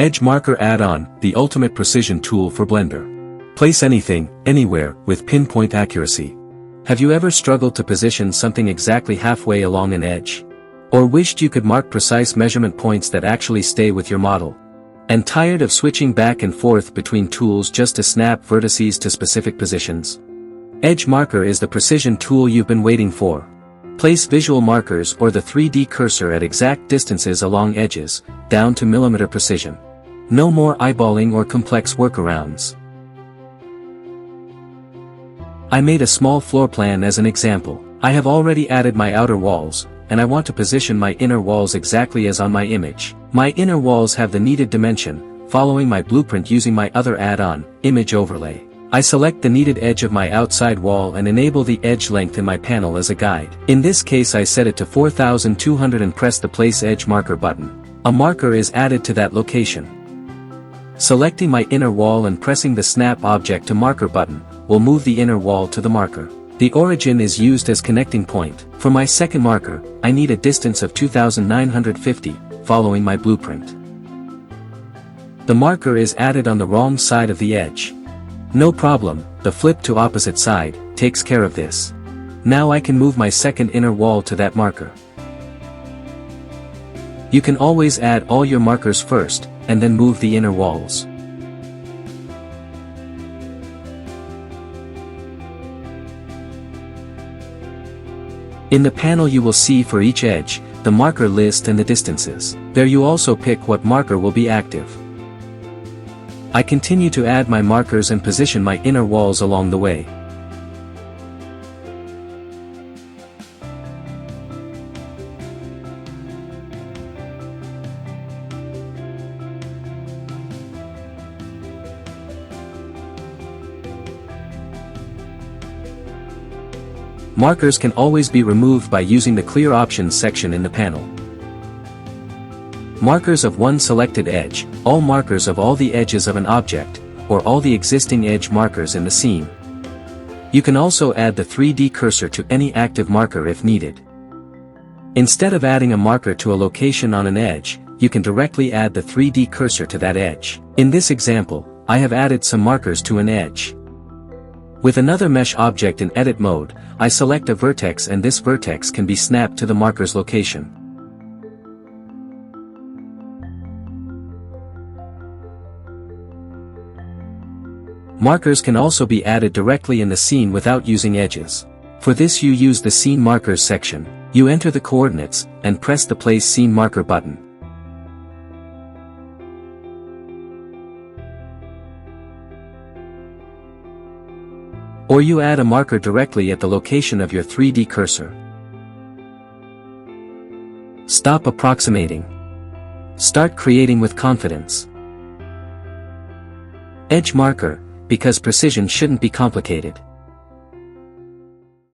Edge Marker Add-on, the ultimate precision tool for Blender. Place anything, anywhere, with pinpoint accuracy. Have you ever struggled to position something exactly halfway along an edge? Or wished you could mark precise measurement points that actually stay with your model? And tired of switching back and forth between tools just to snap vertices to specific positions? Edge Marker is the precision tool you've been waiting for. Place visual markers or the 3D cursor at exact distances along edges, down to millimeter precision. No more eyeballing or complex workarounds. I made a small floor plan as an example. I have already added my outer walls, and I want to position my inner walls exactly as on my image. My inner walls have the needed dimension, following my blueprint using my other add-on, Image Overlay. I select the needed edge of my outside wall and enable the edge length in my panel as a guide. In this case I set it to 4200 and press the Place Edge Marker button. A marker is added to that location. Selecting my inner wall and pressing the Snap Object to Marker button will move the inner wall to the marker. The origin is used as connecting point. For my second marker, I need a distance of 2950, following my blueprint. The marker is added on the wrong side of the edge. No problem, the flip to opposite side takes care of this. Now I can move my second inner wall to that marker. You can always add all your markers first, and then move the inner walls. In the panel you will see for each edge, the marker list and the distances. There you also pick what marker will be active. I continue to add my markers and position my inner walls along the way. Markers can always be removed by using the Clear Options section in the panel. Markers of one selected edge, all markers of all the edges of an object, or all the existing edge markers in the scene. You can also add the 3D cursor to any active marker if needed. Instead of adding a marker to a location on an edge, you can directly add the 3D cursor to that edge. In this example, I have added some markers to an edge. With another mesh object in edit mode, I select a vertex and this vertex can be snapped to the marker's location. Markers can also be added directly in the scene without using edges. For this you use the Scene Markers section. You enter the coordinates, and press the Place Scene Marker button. Or you add a marker directly at the location of your 3D cursor. Stop approximating. Start creating with confidence. Edge Marker, because precision shouldn't be complicated.